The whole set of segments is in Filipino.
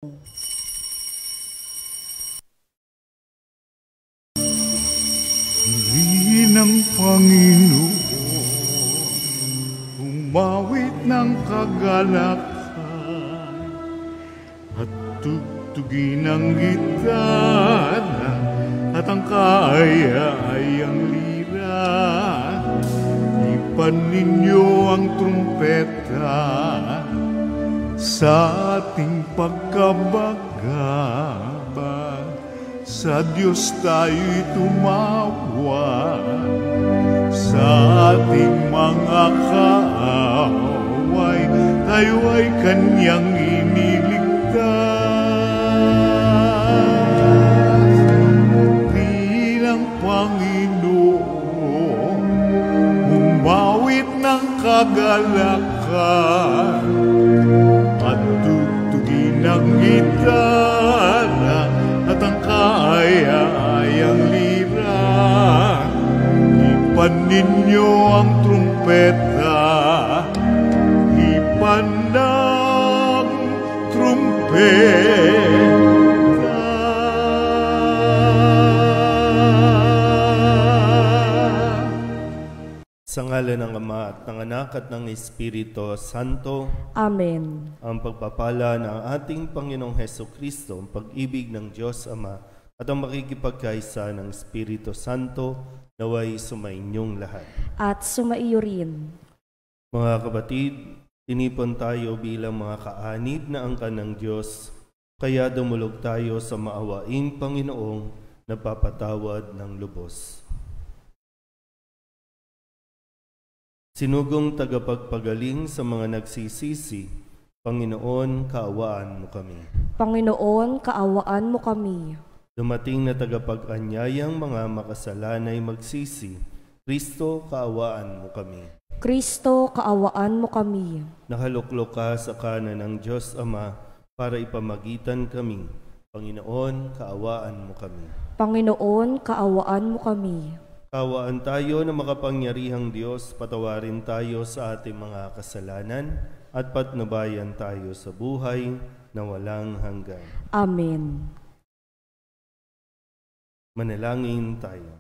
Purihin ang Panginoon, umawit ng kagalakan, at tugtugin ang gitara at ang kaaya-ayang lira. Ipan ninyo ang trumpeta sa ating pagkabagabag. Sa Diyos tayo'y tumawag, sa ating mga kaaway, tayo ay Kanyang iniligtas. Bilang Panginoon, umawit ng kagalakan, at tugtugin ang gitara at ang kaaya-ayang lira. Ipan ninyo ang trumpeta, ipan ng trumpeta. Sa ngalan ng Ama at ng Anak at ng Espiritu Santo. Amen. Ang pagpapala ng ating Panginoong Hesukristo, ang pag-ibig ng Diyos Ama, at ang makikipagkaisa ng Espiritu Santo, naway sumainyong lahat. At sumaiyo rin. Mga kapatid, tinipon tayo bilang mga kaanib na angkan ng Diyos, kaya dumulog tayo sa maawaing Panginoong nagpapatawad ng lubos. Sinugong tagapagpagaling sa mga nagsisisi, Panginoon, kaawaan mo kami. Panginoon, kaawaan mo kami. Dumating na tagapag-anyayang mga makasalanay magsisi, Kristo, kaawaan mo kami. Kristo, kaawaan mo kami. Nakaluklok ka sa kanan ng Diyos Ama para ipamagitan kami. Panginoon, kaawaan mo kami. Panginoon, kaawaan mo kami. Kaawaan tayo na makapangyarihang Diyos, patawarin tayo sa ating mga kasalanan at patnubayan tayo sa buhay na walang hanggan. Amen. Manalangin tayo.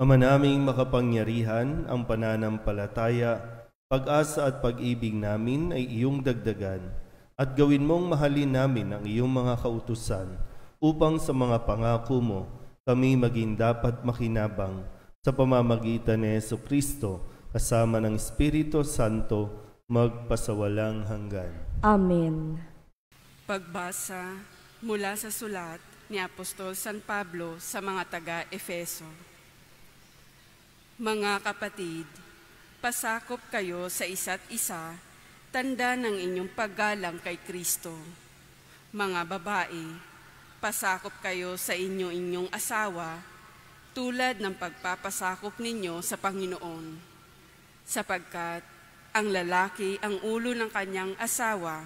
Ama naming makapangyarihan, ang pananampalataya, pag-asa at pag-ibig namin ay iyong dagdagan at gawin mong mahalin namin ang iyong mga kautusan upang sa mga pangako mo kami maging dapat makinabang sa pamamagitan ni Jesucristo kasama ng Espiritu Santo magpasawalang hanggan. Amen. Pagbasa mula sa sulat ni Apostol San Pablo sa mga taga-Efeso. Mga kapatid, pasakop kayo sa isa't isa, tanda ng inyong paggalang kay Kristo. Mga babae, pasakop kayo sa inyong asawa tulad ng pagpapasakop ninyo sa Panginoon. Sapagkat ang lalaki ang ulo ng kanyang asawa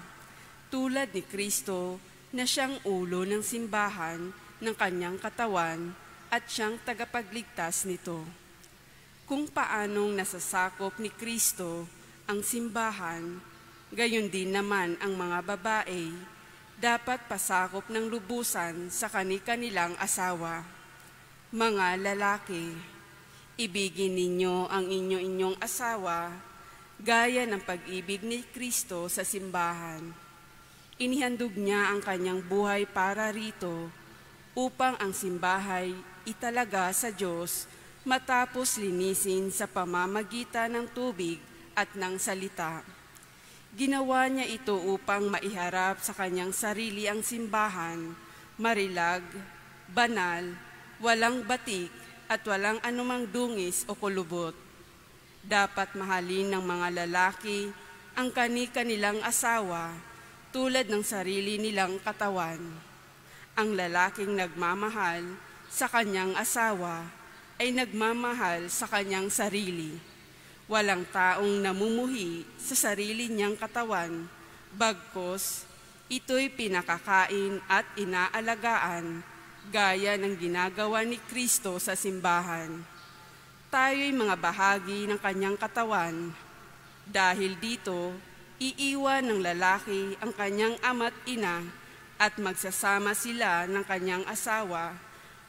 tulad ni Kristo na siyang ulo ng simbahan ng kanyang katawan at siyang tagapagligtas nito. Kung paanong nasasakop ni Kristo ang simbahan, gayon din naman ang mga babae dapat pasakop ng lubusan sa kani-kanilang asawa. Mga lalaki, ibigin ninyo ang inyong asawa gaya ng pag-ibig ni Kristo sa simbahan. Inihandog niya ang kanyang buhay para rito upang ang simbahay italaga sa Diyos matapos linisin sa pamamagitan ng tubig at ng salita. Ginawa niya ito upang maiharap sa kanyang sarili ang simbahan, marilag, banal, walang batik at walang anumang dungis o kulubot. Dapat mahalin ng mga lalaki ang kani-kanilang asawa tulad ng sarili nilang katawan. Ang lalaking nagmamahal sa kanyang asawa ay nagmamahal sa kanyang sarili. Walang taong namumuhi sa sarili niyang katawan, bagkus ito'y pinakakain at inaalagaan, gaya ng ginagawa ni Kristo sa simbahan. Tayo'y mga bahagi ng kanyang katawan. Dahil dito, Iiwan ng lalaki ang kanyang ama't ina at magsasama sila ng kanyang asawa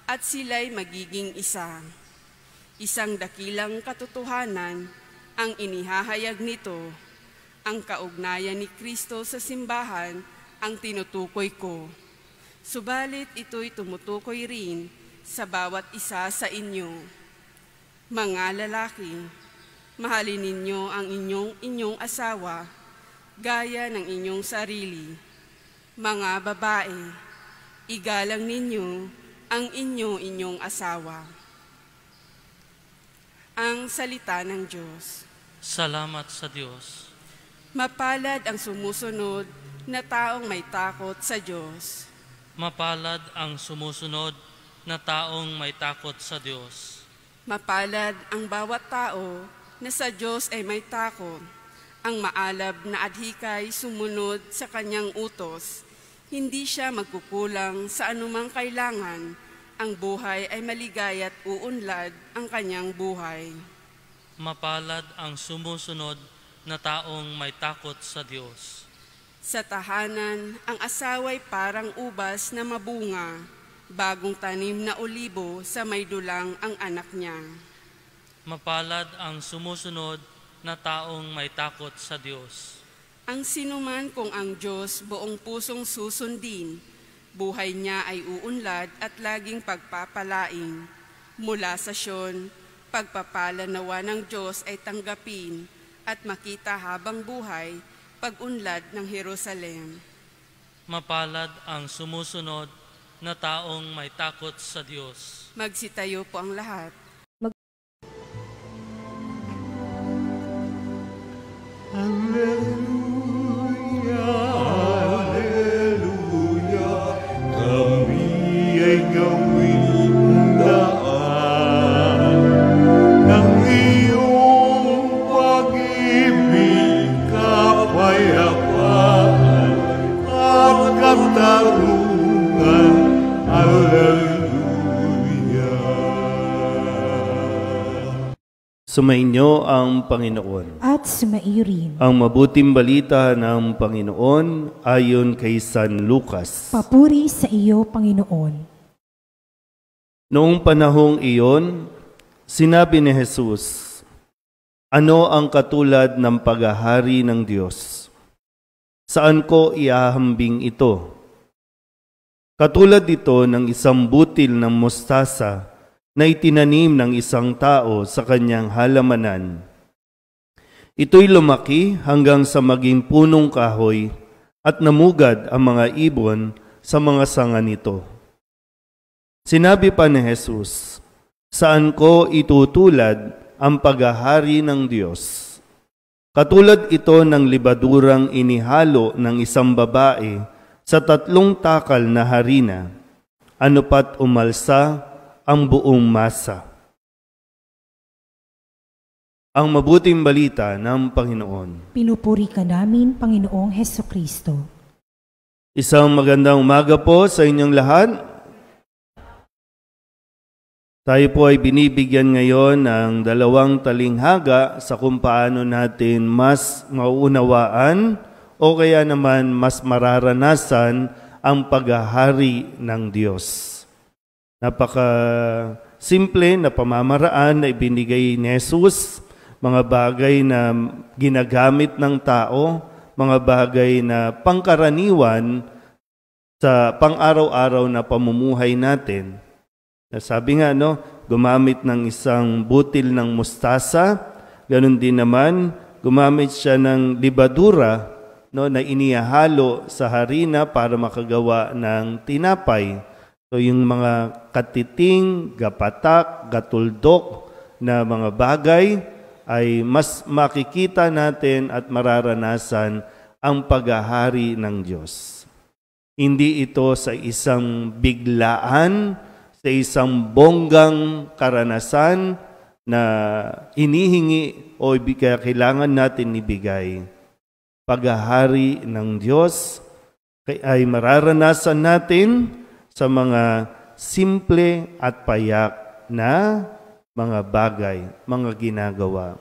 at sila'y magiging isa. Isang dakilang katotohanan ang inihahayag nito. Ang kaugnayan ni Kristo sa simbahan ang tinutukoy ko. Subalit ito'y tumutukoy rin sa bawat isa sa inyo. Mga lalaki, mahalin ninyo ang inyong asawa gaya ng inyong sarili. Mga babae, igalang ninyo ang inyong asawa. Ang salita ng Diyos. Salamat sa Diyos. Mapalad ang sumusunod na taong may takot sa Diyos. Mapalad ang sumusunod na taong may takot sa Diyos. Mapalad ang bawat tao na sa Diyos ay may takot. Ang maalab na adhikay sumunod sa kanyang utos. Hindi siya magkukulang sa anumang kailangan. Ang buhay ay maligaya't uunlad ang kanyang buhay. Mapalad ang sumusunod na taong may takot sa Diyos. Sa tahanan, ang asawa'y parang ubas na mabunga, bagong tanim na olibo sa may dulang ang anak niya. Mapalad ang sumusunod na taong may takot sa Diyos. Ang sinuman kung ang Diyos buong pusong susundin, buhay niya ay uunlad at laging pagpapalain. Mula sa Siyon, pagpapala nawa ng Diyos ay tanggapin at makita habang buhay pag-unlad ng Jerusalem. Mapalad ang sumusunod na taong may takot sa Diyos. Magsitayo po ang lahat. Alleluia, Alleluia, kami ay gawin daan ng iyong pag-ibig, kapayapaan at katarungan. Alleluia. Sumainyo ang Panginoon. At sumaiyo rin. Ang mabuting balita ng Panginoon ayon kay San Lucas. Papuri sa iyo, Panginoon. Noong panahong iyon, sinabi ni Jesus, "Ano ang katulad ng paghahari ng Diyos? Saan ko iahambing ito? Katulad ito ng isang butil ng mustasa na itinanim ng isang tao sa kanyang halamanan. Ito'y lumaki hanggang sa maging punong kahoy at namugad ang mga ibon sa mga sanga nito." Sinabi pa ni Jesus, "Saan ko itutulad ang paghahari ng Diyos? Katulad ito ng libadurang inihalo ng isang babae sa 3 takal na harina, ano pat umalsa ang buong masa." Ang mabuting balita ng Panginoon. Pinupuri ka namin, Panginoong Hesukristo. Isang magandang umaga po sa inyong lahat. Tayo po ay binibigyan ngayon ng 2 talinghaga sa kung paano natin mas mauunawaan o kaya naman mas mararanasan ang paghahari ng Diyos. Napaka-simple na pamamaraan na ibinigay ni Jesus, mga bagay na ginagamit ng tao, mga bagay na pangkaraniwan sa pang-araw-araw na pamumuhay natin. Sabi nga, gumamit ng isang butil ng mustasa, ganun din naman, gumamit siya ng libadura na inihalo sa harina para makagawa ng tinapay. So yung mga katiting, gapatak, gatuldok na mga bagay ay mas makikita natin at mararanasan ang paghahari ng Diyos. Hindi ito sa isang biglaan, sa isang bonggang karanasan na hinihingi o kailangan natin ibigay. Paghahari ng Diyos ay mararanasan natin sa mga simple at payak na mga bagay, mga ginagawa.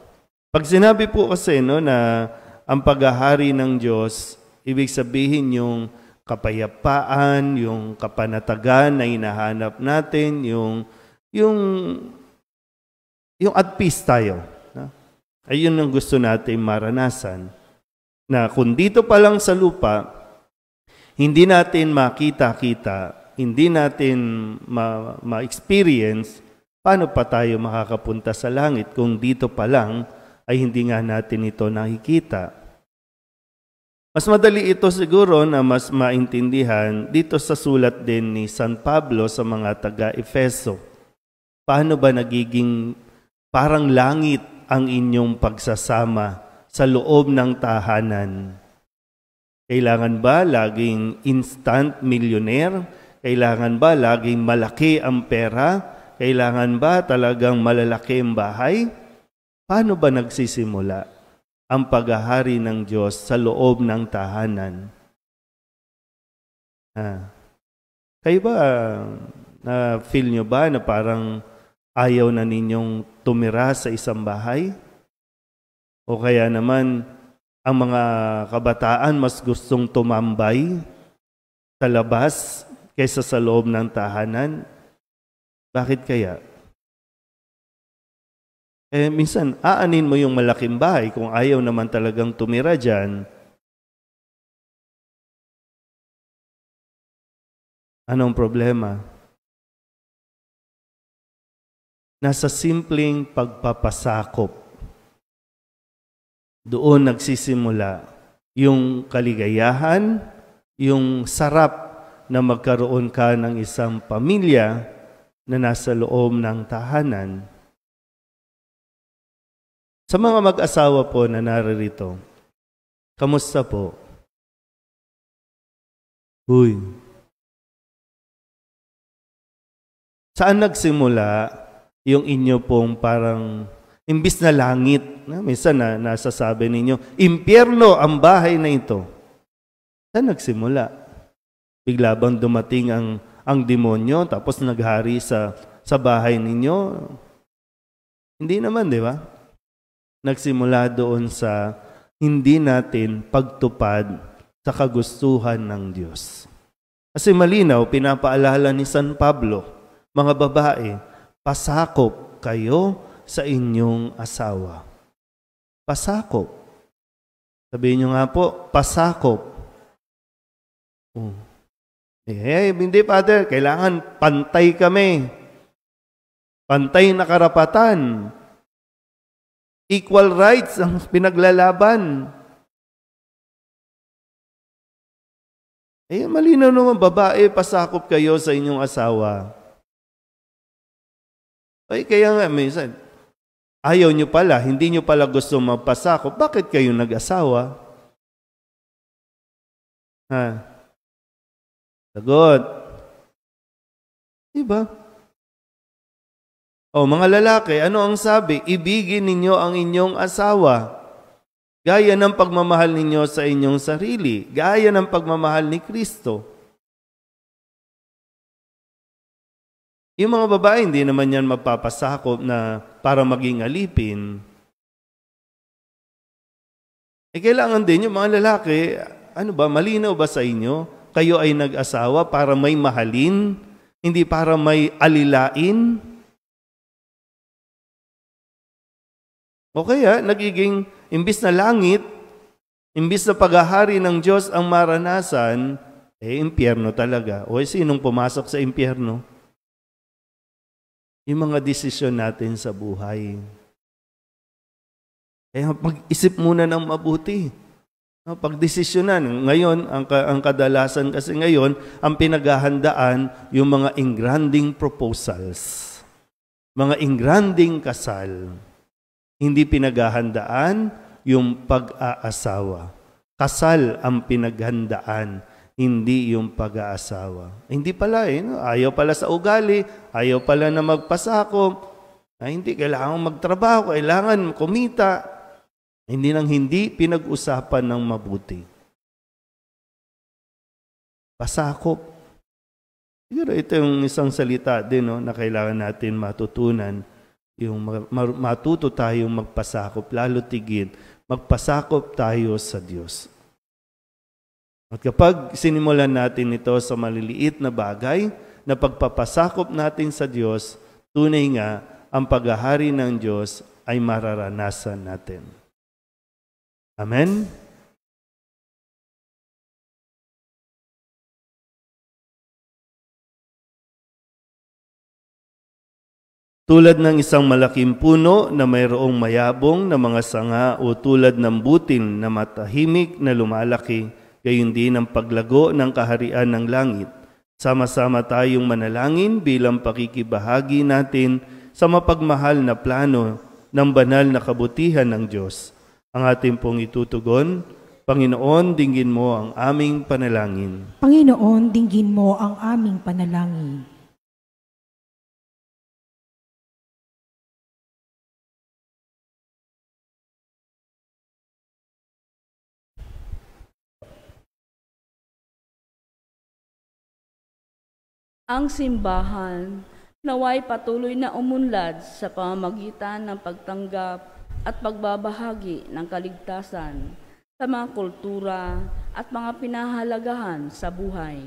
Pag sinabi po kasi na ang paghahari ng Diyos, ibig sabihin yung kapayapaan, yung kapanatagan na hinahanap natin, yung at peace tayo. No? Ayun ang gusto natin maranasan. Na kung dito pa lang sa lupa, hindi natin makita-kita, hindi natin ma-experience, paano pa tayo makakapunta sa langit kung dito pa lang ay hindi nga natin ito nakikita. Mas madali ito siguro na mas maintindihan dito sa sulat din ni San Pablo sa mga taga-Efeso. Paano ba nagiging parang langit ang inyong pagsasama sa loob ng tahanan? Kailangan ba laging instant millionaire? Kailangan ba laging malaki ang pera? Kailangan ba talagang malalaki ang bahay? Paano ba nagsisimula ang paghahari ng Diyos sa loob ng tahanan? Kayo ba, na-feel nyo ba na parang ayaw na ninyong tumira sa isang bahay? O kaya naman, ang mga kabataan mas gustong tumambay sa labas kaysa sa loob ng tahanan? Bakit kaya? Minsan, aanin mo yung malaking bahay kung ayaw naman talagang tumira dyan. Anong problema? Nasa simpleng pagpapasakop. Doon nagsisimula yung kaligayahan, yung sarap na magkaroon ka ng isang pamilya na nasa loob ng tahanan. Sa mga mag-asawa po na naririto, kamusta po? Saan nagsimula yung inyo pong parang imbis na langit? Minsan nasasabi ninyo, impyerno ang bahay na ito. Saan nagsimula? Bigla bang dumating ang demonyo tapos naghari sa bahay ninyo? Hindi naman, di ba? Nagsimula doon sa hindi natin pagtupad sa kagustuhan ng Diyos. Kasi malinaw, pinapaalala ni San Pablo, mga babae, pasakop kayo sa inyong asawa. Pasakop. Sabihin nyo nga po, pasakop. Hindi, Father, kailangan pantay kami. Pantay na karapatan. Equal rights ang pinaglalaban. Malinaw naman, babae, pasakop kayo sa inyong asawa. Kaya nga, minsan, ayaw nyo pala, hindi nyo pala gusto magpasakop. Bakit kayo nag-asawa? Sagot. Diba? Mga lalaki, ano ang sabi? Ibigin ninyo ang inyong asawa. Gaya ng pagmamahal ninyo sa inyong sarili. Gaya ng pagmamahal ni Kristo. Yung mga babae, hindi naman yan magpapasakop na para maging alipin. Kailangan din yung mga lalaki, malinaw ba sa inyo? Kayo ay nag-asawa para may mahalin, hindi para may alilain? O kaya, nagiging, imbis na langit, imbis na paghahari ng Diyos ang maranasan, impyerno talaga. Sinong pumasok sa impyerno? Yung mga desisyon natin sa buhay. Kaya pag-isip muna ng mabuti. Pag-desisyonan. Ngayon, ang kadalasan kasi ngayon, ang pinaghahandaan yung mga engranding proposals. Mga engranding kasal. Hindi pinaghahandaan yung pag-aasawa. Kasal ang pinaghandaan, hindi yung pag-aasawa. Hindi pala ayaw pala sa ugali, ayaw pala na magpasakop, hindi kailangan magtrabaho, kailangan kumita. Hindi pinag-usapan ng mabuti. Pasakop. Siguro ito yung isang salita din na kailangan natin matutunan. Yung matuto tayong magpasakop, lalo tigit magpasakop tayo sa Diyos. At kapag sinimulan natin ito sa maliliit na bagay, na pagpapasakop natin sa Diyos, tunay nga ang paghahari ng Diyos ay mararanasan natin. Amen? Tulad ng isang malaking puno na mayroong mayabong na mga sanga o tulad ng butil na matahimik na lumalaki, gayon din ang paglago ng kaharian ng langit. Sama-sama tayong manalangin bilang pakikibahagi natin sa mapagmahal na plano ng banal na kabutihan ng Diyos. Ang ating pong itutugon, Panginoon, dinggin mo ang aming panalangin. Panginoon, dinggin mo ang aming panalangin. Ang simbahan naway patuloy na umunlad sa pamamagitan ng pagtanggap at pagbabahagi ng kaligtasan sa mga kultura at mga pinahalagahan sa buhay.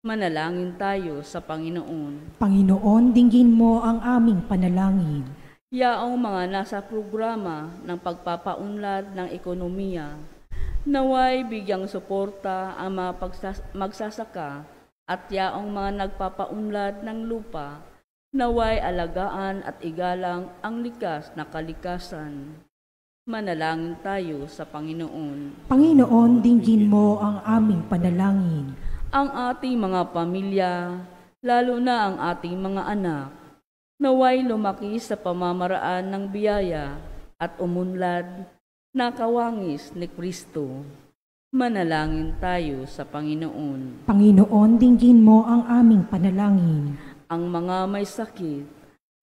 Manalangin tayo sa Panginoon. Panginoon, dinggin mo ang aming panalangin. Yaong mga nasa programa ng pagpapaunlad ng ekonomiya, naway bigyang suporta ang mga magsasaka at yaong mga nagpapaunlad ng lupa, naway alagaan at igalang ang likas na kalikasan. Manalangin tayo sa Panginoon. Panginoon, dinggin mo ang aming panalangin. Ang ating mga pamilya, lalo na ang ating mga anak, naway lumaki sa pamamaraan ng biyaya at umunlad na kawangis ni Kristo. Manalangin tayo sa Panginoon. Panginoon, dinggin mo ang aming panalangin. Ang mga may sakit,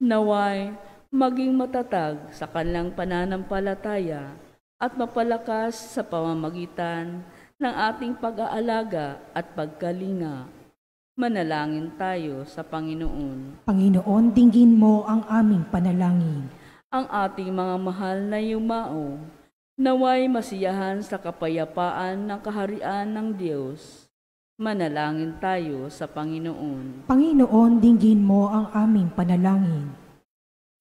naway maging matatag sa kanilang pananampalataya at mapalakas sa pamamagitan ng ating pag-aalaga at pagkalinga. Manalangin tayo sa Panginoon. Panginoon, dinggin mo ang aming panalangin. Ang ating mga mahal na yumao, naway masiyahan sa kapayapaan ng kaharian ng Diyos. Manalangin tayo sa Panginoon. Panginoon, dinggin mo ang aming panalangin.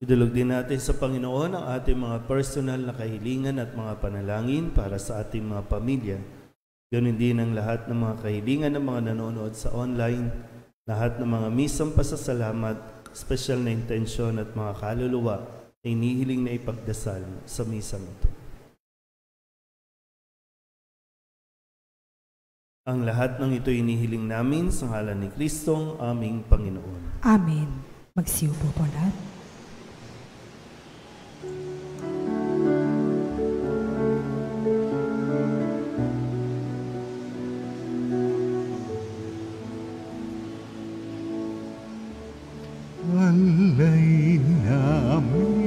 Idulog din natin sa Panginoon ang ating mga personal na kahilingan at mga panalangin para sa ating mga pamilya. Ganun din ang lahat ng mga kahilingan ng mga nanonood sa online, lahat ng mga misang pasasalamat, special na intensyon at mga kaluluwa ay inihiling na ipagdasal sa misang ito. Ang lahat ng ito inihiling namin sa ngalan ni Kristong aming Panginoon. Amen. Magsiupo po lahat. Alay namin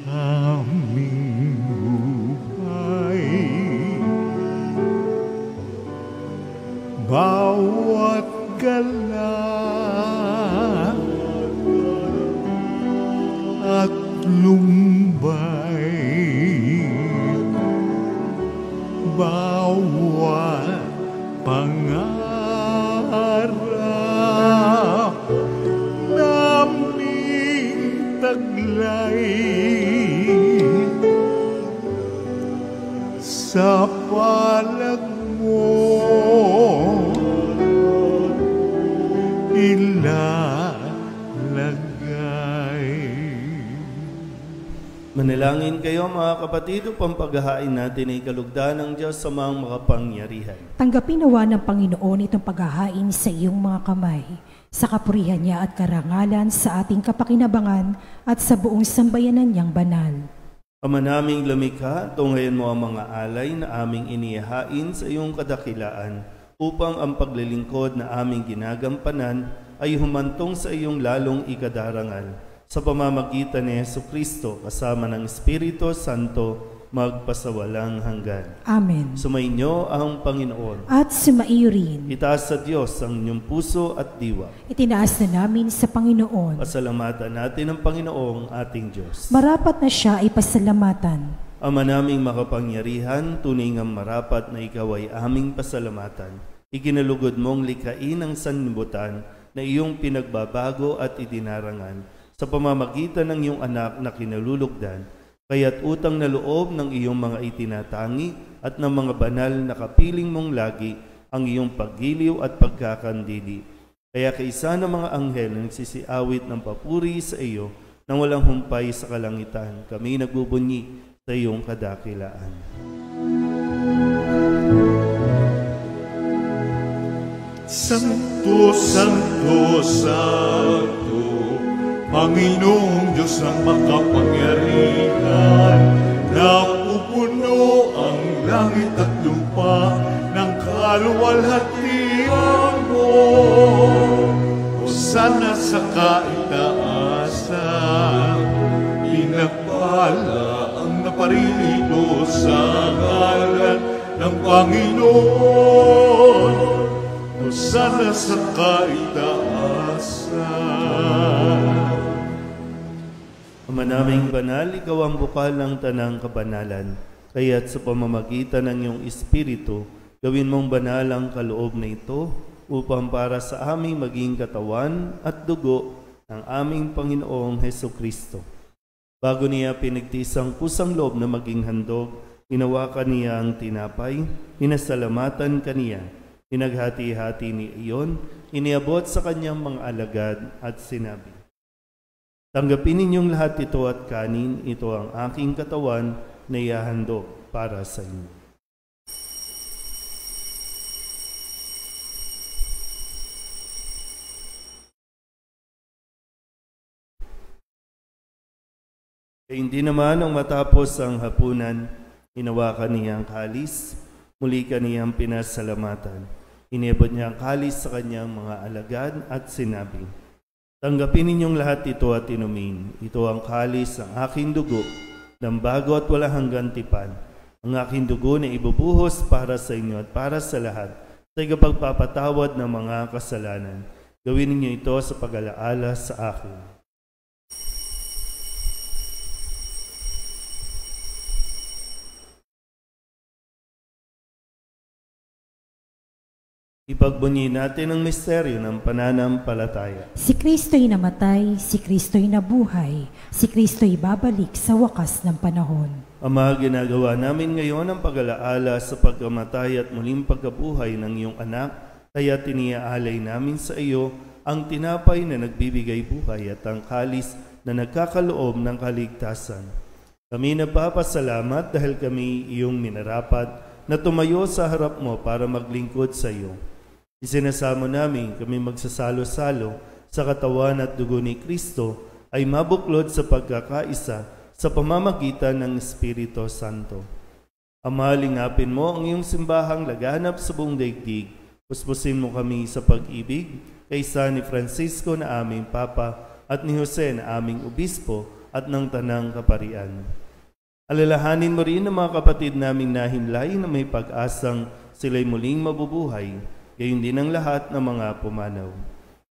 aming buhay, bawat gala at lumbay, bawat pangarap naming taglay sa palad mo ilalagay. Manalangin kayo mga kapatid upang paghahain natin ay kalugdan ng Diyos sa mga makapangyarihan. Tanggapin nawa ng Panginoon itong paghahain sa iyong mga kamay, sa kapurihan niya at karangalan sa ating kapakinabangan at sa buong sambayanan niyang banal. Ama naming lumikha, tunghayan mo ang mga alay na aming inihahain sa iyong kadakilaan upang ang paglilingkod na aming ginagampanan ay humantong sa iyong lalong ikadarangal. Sa pamamagitan ni Jesucristo kasama ng Espiritu Santo, magpasawalang hanggan. Amen. Sumainyo ang Panginoon. At sumaiyo rin. Itaas sa Diyos ang inyong puso at diwa. Itinaas na namin sa Panginoon. Pasalamatan natin ang Panginoong ating Diyos. Marapat na siya ay pasalamatan. Ama naming makapangyarihan, tunay ngang marapat na ikaw ay aming pasalamatan. Ikinalugod mong likain ang sanlibutan na iyong pinagbabago at idinarangan sa pamamagitan ng iyong anak na kinalulugdan, kaya't utang na loob ng iyong mga itinatangi at ng mga banal na kapiling mong lagi ang iyong paggiliw at pagkakandili. Kaya kaisa ng mga anghel na nagsisiawit ng papuri sa iyo nang walang humpay sa kalangitan, kami nagbubunyi sa iyong kadakilaan. Santo, Santo, Santo, Panginoong Diyos ng makapangyarihan, napupuno ang langit at lupa ng kaluwalhatian mo. Hosana sa kaitaasan, pinagpala ang naparirito sa ngalan ng Panginoon. Hosana sa kaitaasan. Ama naming banal, ikaw ang bukal ng tanang kabanalan. Kaya't sa pamamagitan ng iyong Espiritu, gawin mong banal ang kaloob na ito upang para sa aming maging katawan at dugo ng aming Panginoong Hesukristo. Bago niya pinigtis ang kusang loob na maging handog, hinawakan niya ang tinapay, pinasalamatan kaniya, pinaghati-hati ni iyon, iniabot sa kanyang mga alagad at sinabi, tanggapin ninyong lahat ito at kanin, ito ang aking katawan na ihahandog para sa inyo. Kaya hindi naman ang matapos ang hapunan, hinawakan niya ang kalis, muli kaniyang pinasalamatan. Iniabot niya ang kalis sa kanyang mga alagad at sinabi, tanggapin ninyong lahat ito at inumin. Ito ang kalis ng aking dugo, ng bago at walang hanggang tipan. Ang aking dugo na ibubuhos para sa inyo at para sa lahat, sa ikapagpapatawad ng mga kasalanan. Gawin ninyo ito sa pag-alaala sa akin. Ipagbunyi natin ang misteryo ng pananampalataya. Si Kristo'y namatay, si Kristo'y nabuhay, si Kristo'y babalik sa wakas ng panahon. Ama, ginagawa namin ngayon ang pag-alaala sa pagkamatay at muling pagkabuhay ng iyong anak, kaya tiniaalay namin sa iyo ang tinapay na nagbibigay buhay at ang kalis na nagkakaloob ng kaligtasan. Kami nagpapasalamat dahil kami iyong minarapat na tumayo sa harap mo para maglingkod sa iyo. Isinasamo namin kami magsasalo-salo sa katawan at dugo ni Kristo ay mabuklod sa pagkakaisa sa pamamagitan ng Espiritu Santo. Ama, lingapin mo ang iyong simbahang laganap sa buong daigdig. Puspusin mo kami sa pag-ibig kaysa ni Francisco na aming Papa at ni Jose na aming Obispo at ng Tanang Kaparian. Alalahanin mo rin ang mga kapatid naming nahinlay na may pag-asang sila'y muling mabubuhay, gayon din ang lahat ng mga pumanaw.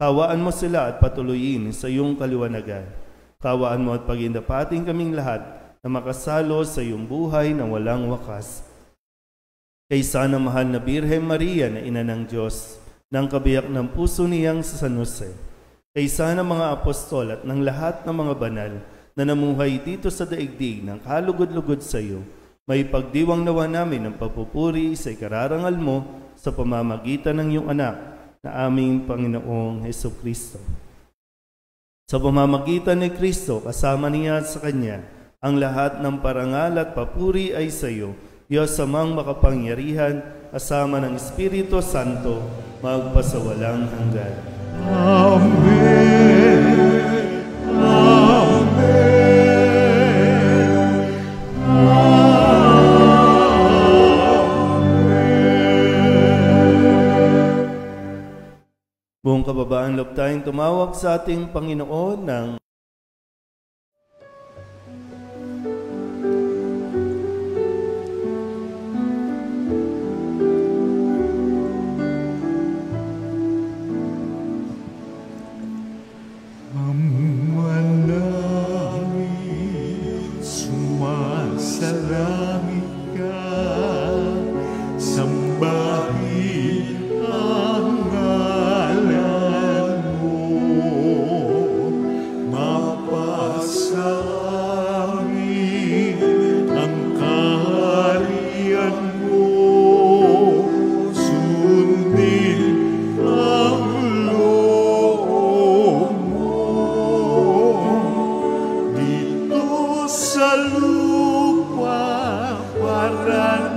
Kawaan mo sila at patuloyin sa iyong kaliwanagan. Kawaan mo at pagindapating kaming lahat na makasalo sa iyong buhay na walang wakas. Kaysa ng mahal na Birhen Maria na ina ng Diyos, ng kabiyak ng puso niyang sa San Jose, kaysa ng mga apostol at ng lahat ng mga banal na namuhay dito sa daigdig ng kalugod-lugod sa iyo, may pagdiwang nawa namin ng papupuri sa ikararangal mo sa pamamagitan ng iyong anak na aming Panginoong Hesukristo. Sa pamamagitan ni Kristo, kasama niya at sa Kanya, ang lahat ng parangal at papuri ay sa iyo, Diyos amang makapangyarihan, kasama ng Espiritu Santo, magpasawalang hanggan. Amen. Amen. Buong kababaan loob tayong tumawag sa ating Panginoon ng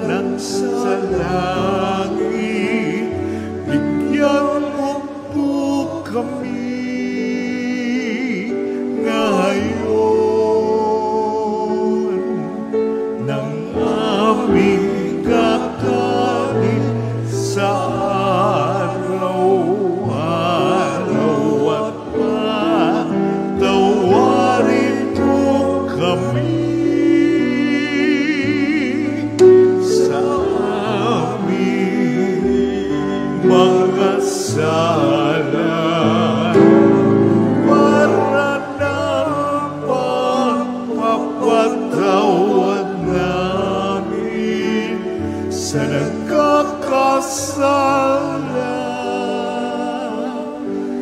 sanang sa langit, bigyan mo po kami ngayon ng aming kakanin sa araw-araw at patawarin mo kami sa aming mga sala para naman mapatawad namin sa nagkakasala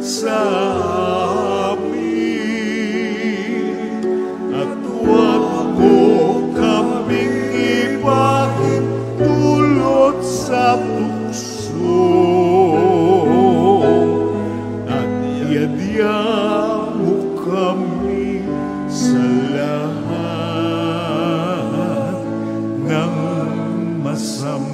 sa amin, at huwag mo kaming ipahintulot sa tukso, at iadya mo kami sa lahat ng masama.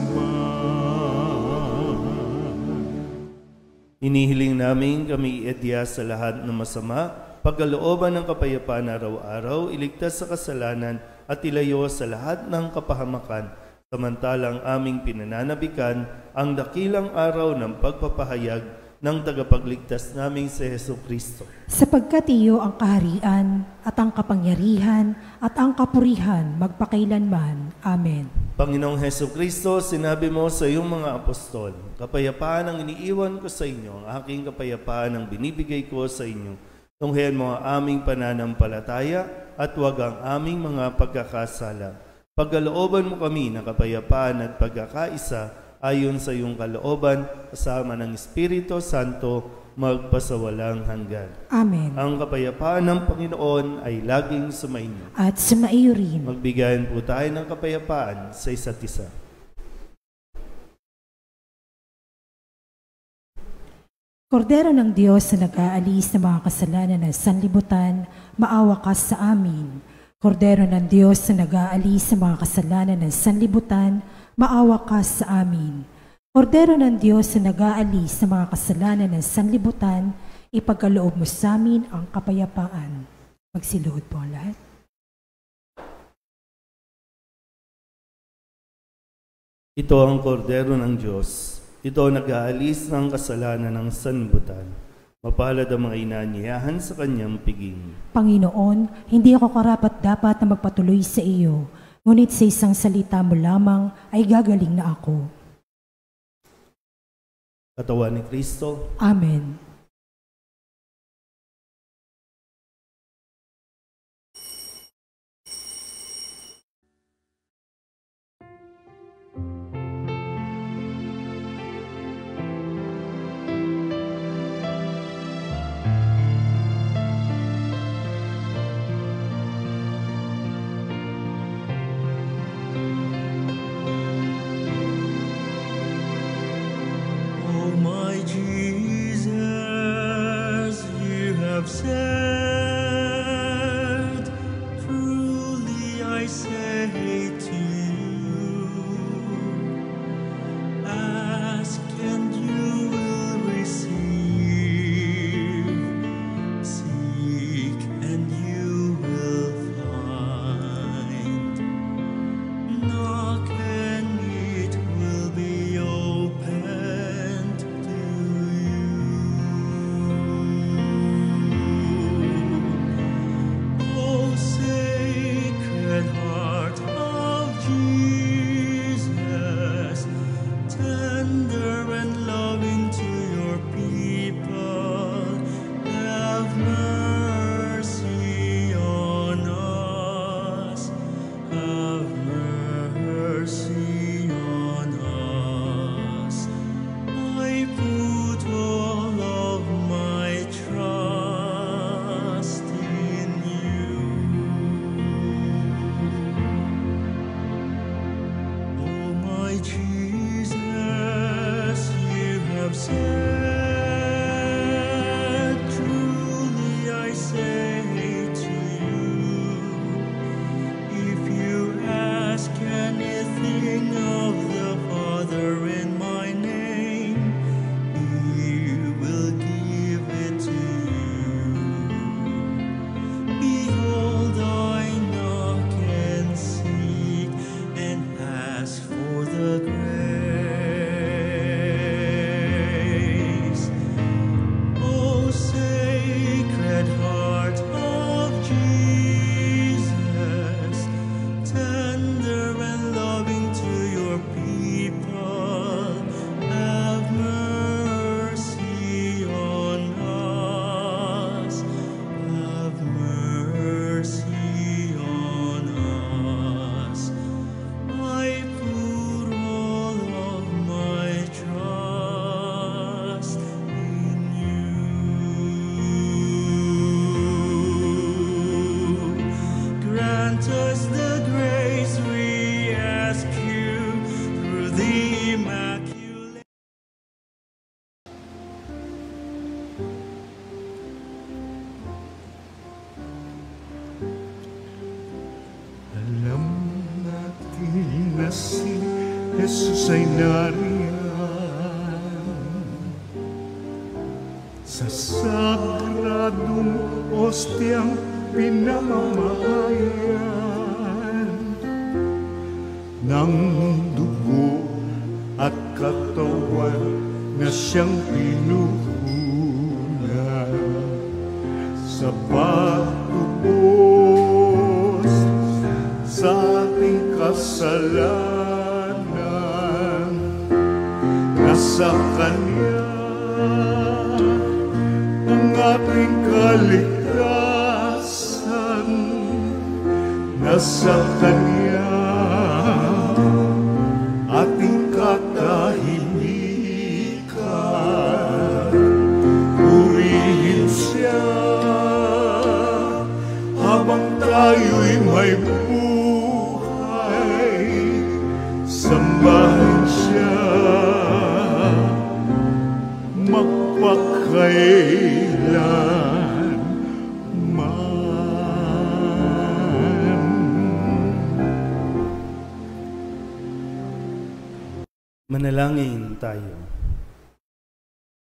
Inihiling namin kami iadya sa lahat ng masama, pagkalooban ng kapayapaan araw-araw, iligtas sa kasalanan at ilayo sa lahat ng kapahamakan, samantalang aming pinananabikan ang dakilang araw ng pagpapahayag ng tagapagligtas naming si Jesucristo. Sapagkat iyo ang kaharian at ang kapangyarihan at ang kapurihan magpakailanman. Amen. Panginoong Jesucristo, sinabi mo sa iyong mga apostol, kapayapaan ang iniiwan ko sa inyo, ang aking kapayapaan ang binibigay ko sa inyo. Tunghayan mo ang aming pananampalataya at huwag ang aming mga pagkakasala. Pagkalooban mo kami ng kapayapaan at pagkakaisa ayon sa iyong kalooban, kasama ng Espiritu Santo, magpasawalang hanggan. Amen. Ang kapayapaan ng Panginoon ay laging sumainyo. At sumaiyo rin. Magbigayan po tayo ng kapayapaan sa isa't isa. Kordero ng Diyos na nag-aalis ng mga kasalanan ng sanlibutan, maawa ka sa amin. Kordero ng Diyos na nag-aalis ng mga kasalanan ng sanlibutan, maawa ka sa amin. Kordero ng Diyos na nag-aalis ng mga kasalanan ng sanlibutan, ipagkaloob mo sa amin ang kapayapaan. Magsiluhod po ang lahat. Ito ang kordero ng Diyos. Ito ang nag-aalis ng kasalanan ng sanlibutan. Mapalad ang mga inanyayahan sa kanyang piging. Panginoon, hindi ako karapat-dapat na magpatuloy sa iyo, ngunit sa isang salita mo lamang ay gagaling na ako. Katawan ni Kristo. Amen. Said, truly I say to you, ask and you will receive, seek and you will find, knock and it will be opened to you. O Sacred Heart of Jesus, tender and loving to your people, have mercy on us, have mercy on us. I put all of my trust in you. Oh my Jesus, you have said, truly I say to you, if you ask anything of si Jesus ay nariyan sa sagradong ostiang pinamamahayan ng dugo at katawan na siyang pinuhunan sa pagtubos sa ating kasalanan. Nasa Kanya ang ating kaligtasan, nasa Kanya ating katahimikan. Purihin Siya habang tayo'y may buhay, sambahin Siya magpakailan man. Manalangin tayo.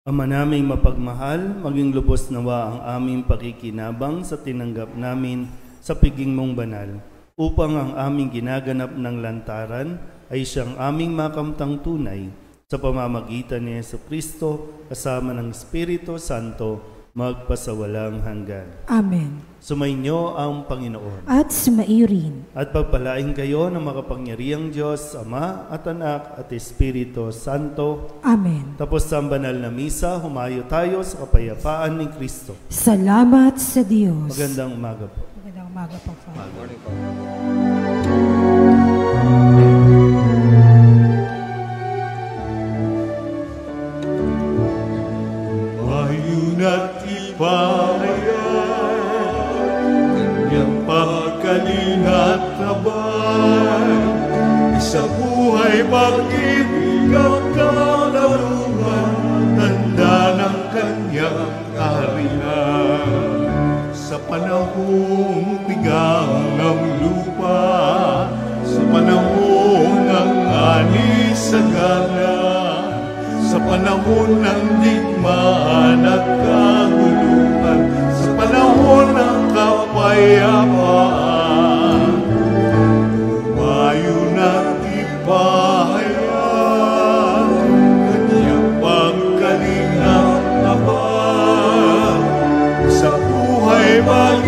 Ama naming mapagmahal, maging lubos nawa ang aming pakikinabang sa tinanggap namin sa piging mong banal, upang ang aming ginaganap ng lantaran ay siyang aming makamtang tunay sa pamamagitan ni Jesucristo kasama ng Espiritu Santo magpasawalang hanggan. Amen. Sumainyo ang Panginoon. At sumaiyo rin. At pagpalain kayo ng makapangyarihang Diyos, Ama at Anak at Espiritu Santo. Amen. Tapos sa banal na misa, humayo tayo sa kapayapaan ni Kristo. Salamat sa Diyos. Magandang umaga po. Magandang umaga po, Father. Morning po. Ayun at ipahayan Kanyang pagkalingat tabay, sa buhay pag-ibig at kalarungan, tanda ng Kanyang kaharian. Sa panahong tigang ng lupa, sa panahon ng ani sa gana, sa panahon ng digmaan at kaguluhan, sa panahon ng kapayapaan, humayo na't ipahayan Kanyang pagkalingat na ba, sa buhay mag